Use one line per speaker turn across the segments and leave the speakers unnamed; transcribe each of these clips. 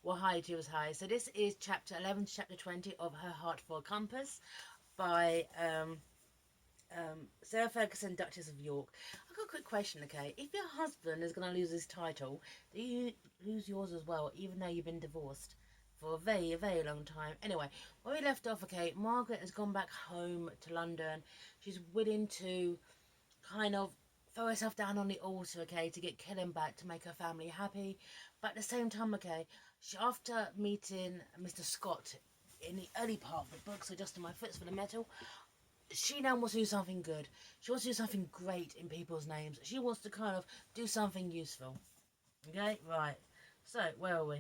Well, hi, Jules, hi. So this is chapter 11 to chapter 20 of Her Heart for a Compass by Sarah Ferguson, Duchess of York. I've got a quick question, okay? If your husband is going to lose his title, do you lose yours as well, even though you've been divorced for a very long time? Anyway, where we left off, okay, Margaret has gone back home to London. She's willing to kind of throw herself down on the altar, okay, to get Killen back to make her family happy. But at the same time, okay, after meeting Mr. Scott in the early part of the book, so just in my foot's for the metal, she now wants to do something good. She wants to do something great in people's names. She wants to kind of do something useful. Okay, right. So, where are we?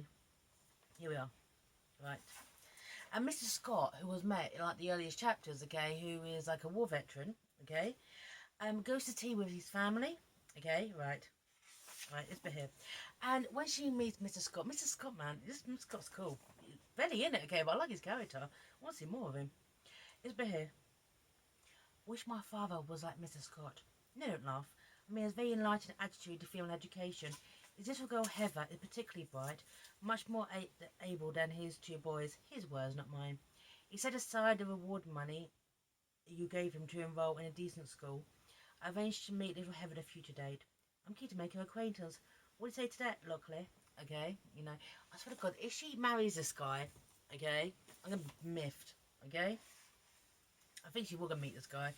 Here we are. Right. And Mr. Scott, who was met in like the earliest chapters, okay, who is like a war veteran, okay, goes to tea with his family. Okay, right. Right, it's been here. And when she meets Mr. Scott, man, this Mr. Scott's cool. He's barely in it, okay, but I like his character. I want to see more of him. It's been here. Wish my father was like Mr. Scott. No, don't laugh. I mean, his very enlightened attitude to female education. His little girl Heather is particularly bright, much more able than his two boys. His words, not mine. He set aside the reward money you gave him to enroll in a decent school. I arranged to meet little Heather at a future date. I'm keen to make her acquaintance. What do you say to that, Lockley? Okay, you know, I swear to God, if she marries this guy, okay, I'm gonna be miffed, okay? I think she will gonna meet this guy.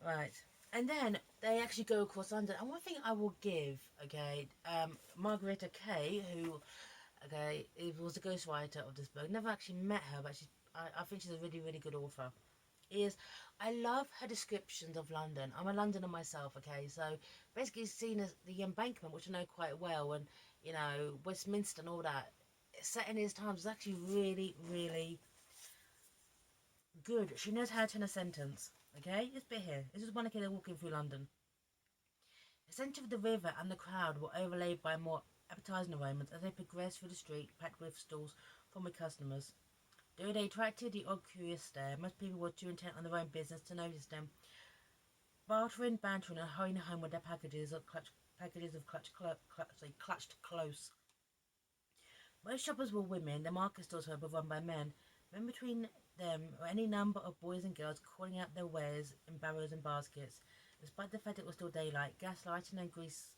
Right. And then they actually go across London. And one thing I will give, okay, Marguerite Kaye, who, okay, was the ghostwriter of this book. Never actually met her, but I think she's a really, really good author. Is I love her descriptions of London. I'm a Londoner myself, okay, so basically seen as the Embankment, which I know quite well, and you know Westminster and all that. Set in these times is actually really, really good. She knows how to turn a sentence. Okay, this bit here. This is one kid walking through London. The centre of the river and the crowd were overlaid by more appetising aromas as they progressed through the street packed with stalls full of customers. Though they attracted the odd curious stare, most people were too intent on their own business to notice them. Bartering, bantering, and hurrying home with their packages of clutched close. Most shoppers were women, the market stalls were run by men. Men between them were any number of boys and girls calling out their wares in barrows and baskets. Despite the fact it was still daylight, gas lighting and grease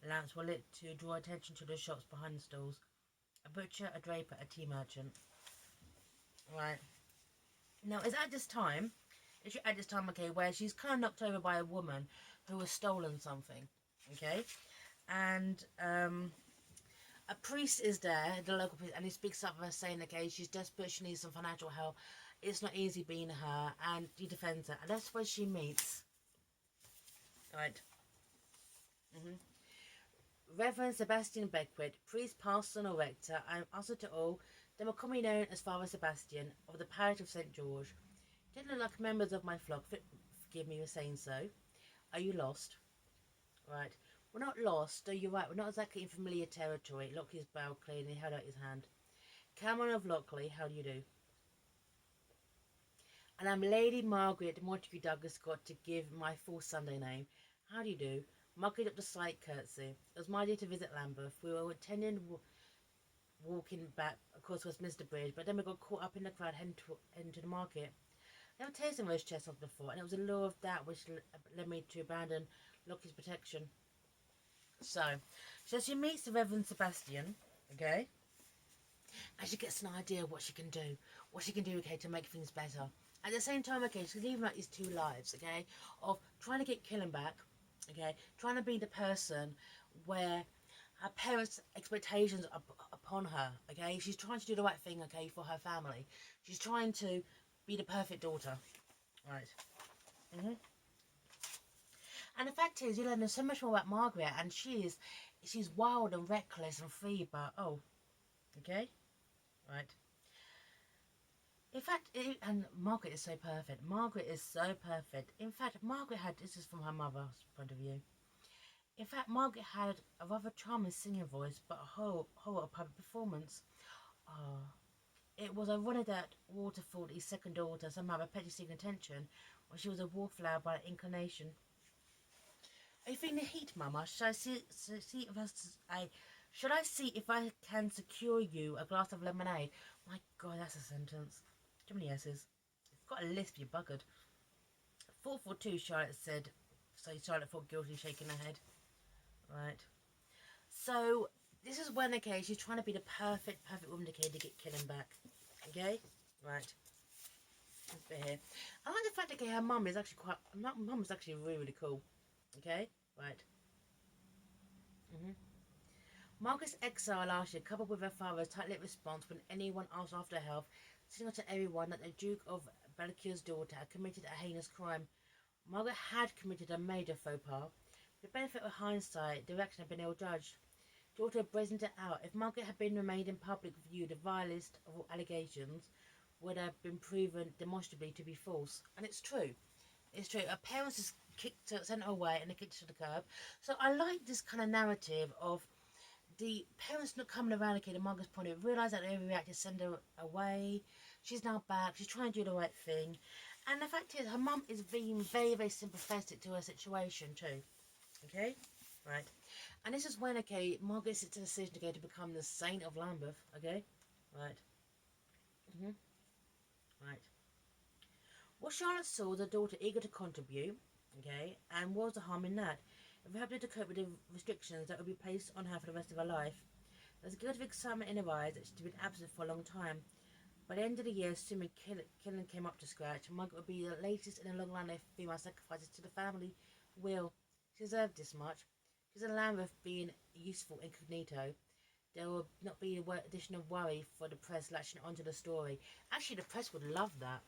lamps were lit to draw attention to the shops behind the stalls. A butcher, a draper, a tea merchant. Right. Now, it's at this time, okay, where she's kind of knocked over by a woman who has stolen something, okay? And, a priest is there, the local priest, and he speaks up for her saying, okay, she's desperate, she needs some financial help. It's not easy being her, and he defends her. And that's where she meets, right, Reverend Sebastian Beckwith, priest, parson, or rector, and also to all, they were commonly known as Father Sebastian of the parish of St. George. Didn't look like members of my flock, forgive me for saying so. Are you lost? Right. We're not lost, though you're right, we're not exactly in familiar territory. Lockley's brow cleared and he held out his hand. Cameron of Lockley, how do you do? And I'm Lady Margaret Montagu Douglas Scott to give my full Sunday name. How do you do? Margaret up the slight curtsy. It was my day to visit Lambeth. We were intending walking back across Westminster Bridge, but then we got caught up in the crowd heading to the market. Never tasted roast chestnuts before, and it was a lure of that which led me to abandon Lockie's protection. So she meets the Reverend Sebastian, okay, and she gets an idea of what she can do, okay, to make things better. At the same time, okay, she's leaving like these two lives, okay, of trying to get Killen back, okay, trying to be the person where her parents' expectations are upon her, okay, she's trying to do the right thing, okay, for her family. She's trying to be the perfect daughter, right? And the fact is, you learn so much more about Margaret, and she's wild and reckless and free, but oh, okay, right. In fact, and Margaret is so perfect. Margaret is so perfect. In fact, Margaret had, this is from her mother's point of view. In fact, Margaret had a rather charming singing voice, but a whole public performance. Oh, it was ironic that Waterford, his second daughter, somehow perpetually seeking attention when she was a wallflower by inclination. Are you feeling the heat, Mama? Shall I Should I see if I can secure you a glass of lemonade? My God, that's a sentence. Too many S's. You've got a lisp, you're buggered. 442, Charlotte said. So Charlotte thought guilty, shaking her head. Right. So, this is when, okay, she's trying to be the perfect woman, okay, to get Killen back. Okay? Right. This bit here. I like the fact, okay, her mum is actually mum is actually really, really cool. Okay? Right. Margaret's exile last year, coupled with her father's tight-lipped response when anyone asked after her health, signaling to everyone that the Duke of Buccleuch's daughter had committed a heinous crime. Margaret had committed a major faux pas. With the benefit of hindsight, the reaction had been ill-judged. The daughter had brazened it out. If Margaret had been remained in public view, the vilest of all allegations would have been proven demonstrably to be false. And it's true. It's true. Her parents just sent her away and they kicked her to the curb. So I like this kind of narrative of the parents not coming around, okay, to Margaret's point of view, realise that they overreacted, send her away. She's now back. She's trying to do the right thing. And the fact is, her mum is being very, very sympathetic to her situation too. Okay? Right. And this is when, okay, Margaret sits a decision to go to become the Saint of Lambeth. Okay? Right. Right. Well, Charlotte saw the daughter eager to contribute, okay, and what was the harm in that? If we helped her to cope with the restrictions that would be placed on her for the rest of her life, there was a guilt of excitement in her eyes that she'd been absent for a long time. By the end of the year, assuming Killen came up to scratch, Margaret would be the latest in a long line of female sacrifices to the family will. She deserved this much. Because of Lambeth being useful incognito, there will not be additional worry for the press latching onto the story. Actually, the press would love that.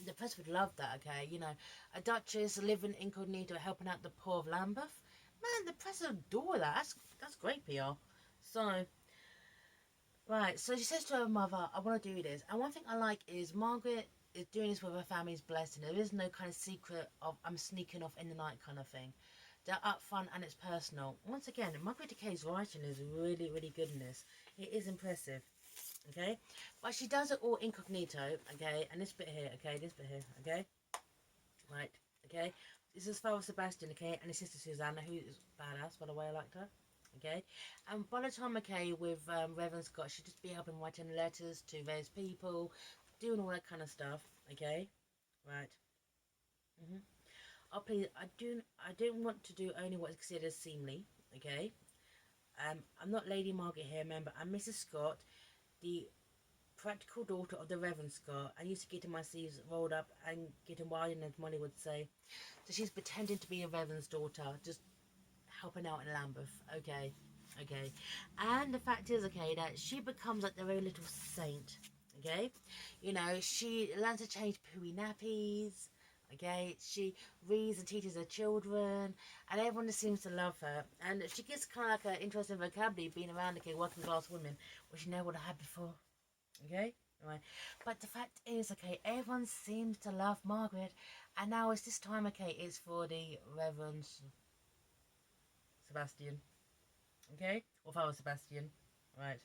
The press would love that, okay? You know, a duchess living incognito helping out the poor of Lambeth. Man, the press would adore that. That's great PR. So, right, so she says to her mother, I want to do this. And one thing I like is Margaret is doing this with her family's blessing. There is no kind of secret of I'm sneaking off in the night kind of thing. They're upfront and it's personal. Once again, Margaret Kaye's writing is really, really good in this. It is impressive. Okay, but she does it all incognito, okay, and this bit here, okay, okay, right, okay, this is Father Sebastian, okay, and his sister Susanna, who is badass, by the way, I liked her, okay, and by the time, okay, with Reverend Scott, she'd just be helping writing letters to various people, doing all that kind of stuff, okay, right, oh please, I don't want to do only what is considered seemly, okay, I'm not Lady Margaret here, remember, I'm Mrs. Scott, the practical daughter of the Reverend Scott, and used to getting my sleeves rolled up and getting wild, as Molly would say. So she's pretending to be a Reverend's daughter, just helping out in Lambeth. Okay. And the fact is, okay, that she becomes like their own little saint. Okay. You know, she learns to change pooey nappies. Okay, she reads and teaches her children, and everyone just seems to love her. And she gets kind of like an interesting vocabulary being around, okay, working class women, which she never would have had before. Okay, right. But the fact is, okay, everyone seems to love Margaret, and now it's this time, okay, it's for the Reverend Sebastian, okay, or Father Sebastian, right.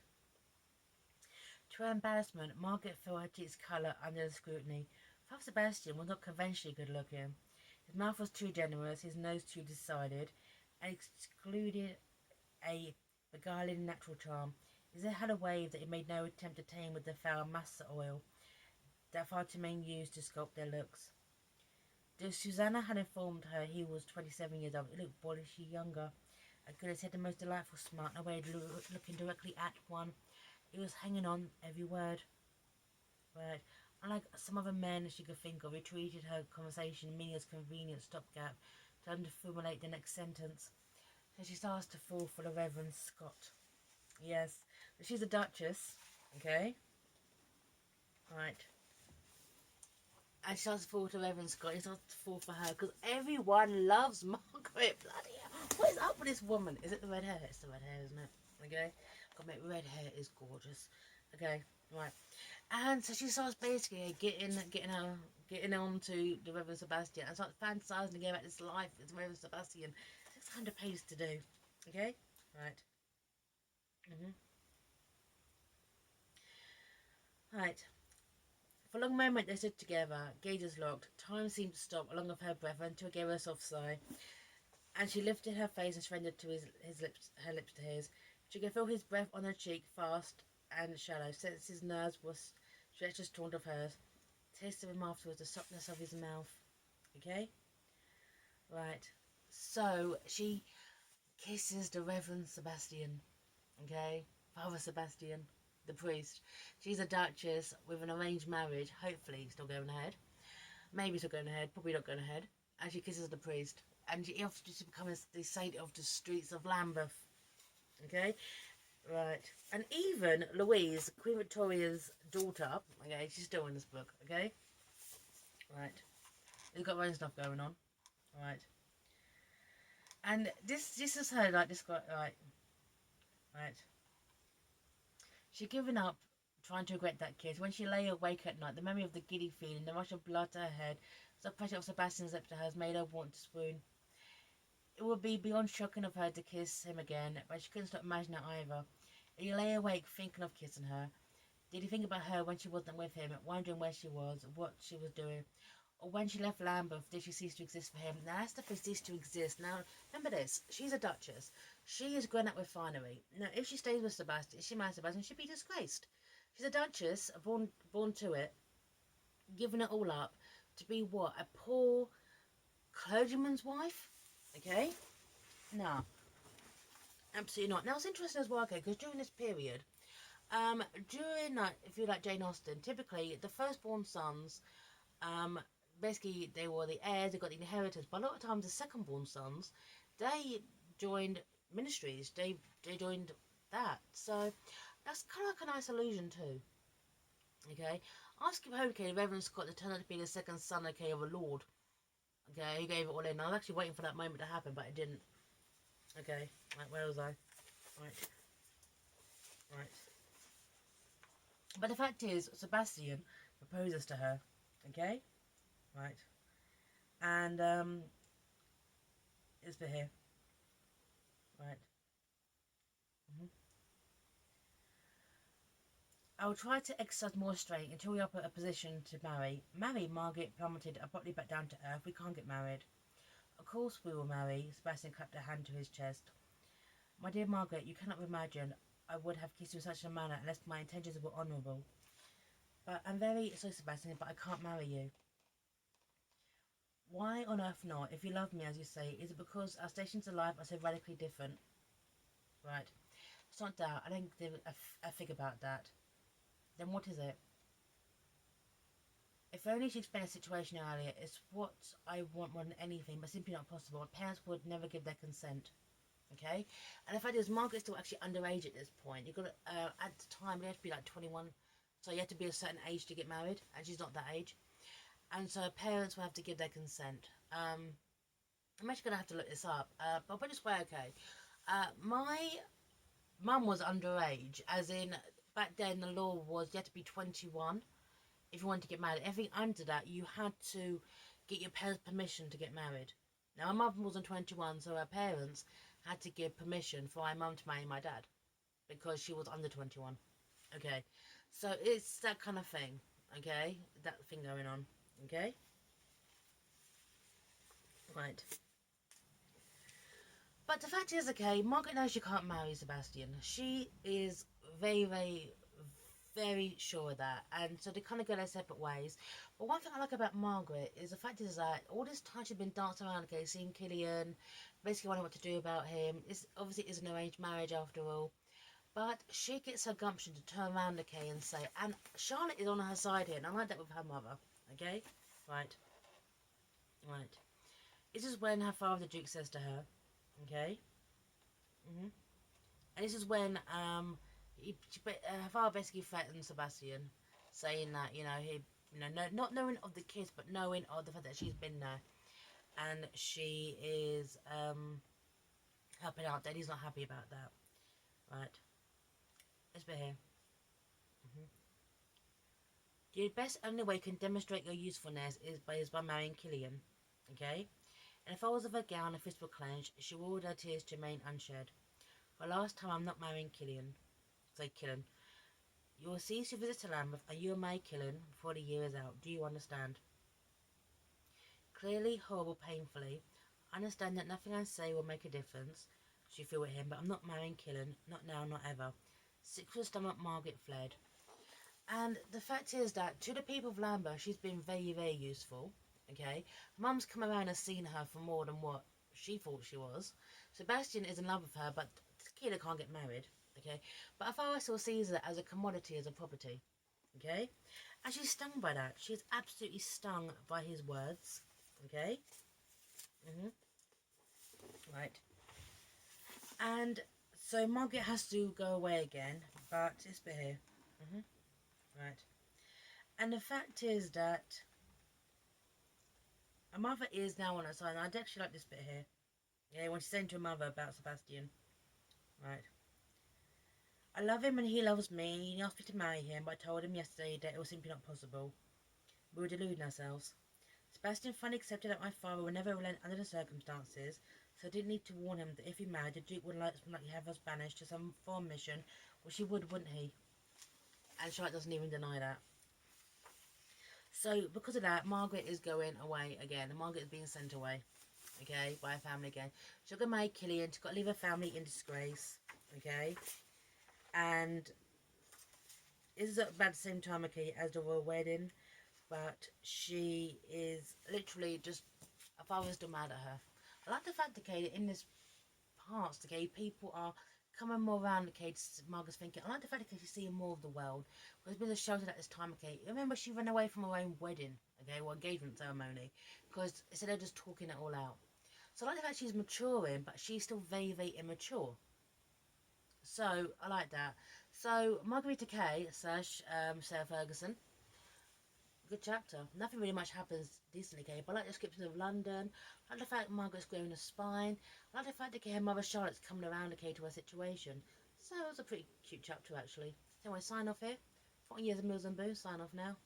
To her embarrassment, Margaret felt her cheeks colour under the scrutiny. Father Sebastian was not conventionally good looking. His mouth was too generous, his nose too decided, and excluded a beguiling natural charm. His hair had a wave that he made no attempt to tame with the foul massa oil that Fatimane used to sculpt their looks. Though Susanna had informed her he was 27 years old, he looked boyishly younger. Achilles had the most delightful smile, no way of looking directly at one. He was hanging on every word. Right. Unlike some other men she could think of, he treated her conversation merely as a convenient stopgap to let him to formulate the next sentence. So she starts to fall for the Reverend Scott. Yes, but she's a duchess, okay? Right. And she starts to fall to Reverend Scott. He starts to fall for her because everyone loves Margaret. Bloody hell. What is up with this woman? Is it the red hair? It's the red hair, isn't it? Okay? God, mate, red hair is gorgeous. Okay, right. And so she starts basically getting on to the Reverend Sebastian and starts fantasizing again about this life with Reverend Sebastian. 600 pages to do. Okay? Right. Right. For a long moment they stood together, gazes locked. Time seemed to stop along with her breath until it gave her a soft sigh, and she lifted her face and surrendered to her lips to his. She could feel his breath on her cheek, fast and shallow, since his nerves were stretched as taut of hers. Taste of him afterwards, the softness of his mouth. Okay? Right. So, she kisses the Reverend Sebastian. Okay? Father Sebastian, the priest. She's a duchess with an arranged marriage, hopefully still going ahead. Maybe still going ahead, probably not going ahead. And she kisses the priest. And she offers to become the saint of the streets of Lambeth. Okay? Right. And even Louise, Queen Victoria's daughter, okay, she's still in this book, okay? Right. We've got our own stuff going on. Right. And this is her, like, this guy, right. Right. She'd given up trying to regret that kiss. When she lay awake at night, the memory of the giddy feeling, the rush of blood to her head, the pressure of Sebastian's lips to hers made her want to swoon. It would be beyond shocking of her to kiss him again, but she couldn't stop imagining it either. He lay awake thinking of kissing her. Did he think about her when she wasn't with him, wondering where she was, what she was doing? Or when she left Lambeth, did she cease to exist for him? Now, that's the thing, cease to exist. Now, remember this. She's a duchess. She is grown up with finery. Now, if she stays with Sebastian, she marries Sebastian, she'd be disgraced. She's a duchess, born to it, giving it all up to be what? A poor clergyman's wife? Okay? No. Absolutely not. Now, it's interesting as well, okay, because during this period, during, like, if you like Jane Austen, typically the firstborn sons, basically they were the heirs, they got the inheritance, but a lot of times the secondborn sons, they joined ministries, they joined that. So that's kind of like a nice illusion too. Okay, ask him, okay, Reverend Scott to turn out to be the second son, okay, of a lord. Okay, he gave it all in. I was actually waiting for that moment to happen, but it didn't. Okay, right, where was I? Right, right. But the fact is, Sebastian proposes to her. Okay, right, and it's for here. Right. Mm-hmm. I will try to exercise more restraint until we are in a position to marry. Marry, Margaret plummeted abruptly back down to earth. We can't get married. Of course we will marry. Sebastian clapped a hand to his chest. My dear Margaret, you cannot imagine I would have kissed you in such a manner unless my intentions were honourable. But I'm very sorry, Sebastian, but I can't marry you. Why on earth not? If you love me, as you say, is it because our stations in life are so radically different? Right. It's not that. I don't give a fig about that. Then what is it? If only she explained the situation earlier, it's what I want more than anything, but simply not possible. My parents would never give their consent. Okay? And the fact is, Margaret's still actually underage at this point. You've got to, at the time, you have to be like 21. So you have to be a certain age to get married, and she's not that age. And so her parents will have to give their consent. I'm actually going to have to look this up. But I'll put it this way, okay. My mum was underage, as in, back then the law was you had to be 21 if you wanted to get married. Everything under that, you had to get your parents' permission to get married. Now, my mum wasn't 21, so her parents had to give permission for my mum to marry my dad because she was under 21. Okay, so it's that kind of thing. Okay, that thing going on. Okay, right. But the fact is, okay, Margaret knows she can't marry Sebastian. She is very, very, very sure of that. And so they kind of go their separate ways. But one thing I like about Margaret is the fact is that all this time she's been dancing around, okay, seeing Killian, basically wondering what to do about him. It's obviously it is an arranged marriage after all. But she gets her gumption to turn around, okay, and say, and Charlotte is on her side here, and I like that with her mother, okay? Right, right. This is when her father, the Duke, says to her, okay? And this is when her father basically threatens Sebastian, saying that he, not knowing of the kiss, but knowing of the fact that she's been there, and she is helping out. That he's not happy about that, right? Let's be here. The best only way you can demonstrate your usefulness is by marrying Killian, okay? And if I was of her gown, a fist would clench. She rolled her tears to remain unshed. For last time, I'm not marrying Killian. Say Killian. You will cease your visit to Lambeth, and you will marry Killian before the year is out. Do you understand? Clearly, horrible, painfully. I understand that nothing I say will make a difference. she feel with him, but I'm not marrying Killen, not now, not ever. Sick to the stomach, Margaret fled. And the fact is that to the people of Lambeth, she's been very, very useful. Okay, Mum's come around and seen her for more than what she thought she was. Sebastian is in love with her, but Keela can't get married. Okay, but Alvaro still sees her as a commodity, as a property. Okay, and she's stung by that. She's absolutely stung by his words. Okay, right. And so Margaret has to go away again, but it's bit here. Right. And the fact is that her mother is now on her side. And I actually like this bit here. Yeah, when she's saying to her mother about Sebastian. Right. I love him and he loves me. He asked me to marry him, but I told him yesterday that it was simply not possible. We were deluding ourselves. Sebastian finally accepted that my father would never relent under the circumstances, so I didn't need to warn him that if he married, the Duke would likely have us banished to some foreign mission, which he would, wouldn't he? And Charlotte doesn't even deny that. So, because of that, Margaret is going away again. And Margaret is being sent away, okay, by her family again. She's got to marry Killian. She's got to leave her family in disgrace, okay? And this is about the same time, okay, as the royal wedding. But she is literally just, her father's still mad at her. I like the fact, okay, that in this past, okay, people are coming more around, okay, Margaret's thinking, I like the fact that she's seeing more of the world. There's been a shelter at this time, okay. Remember, she ran away from her own wedding, okay, or engagement ceremony, because instead of just talking it all out. So I like the fact she's maturing, but she's still very, very immature. So I like that. So Marguerite Kaye slash Sarah Ferguson. Good chapter. Nothing really much happens decently, okay? But I like the description of London. I like the fact Margaret's growing a spine. I like the fact that her mother Charlotte's coming around, okay, to her situation. So it was a pretty cute chapter, actually. Anyway, sign off here. 40 years of Mills and Boo. Sign off now.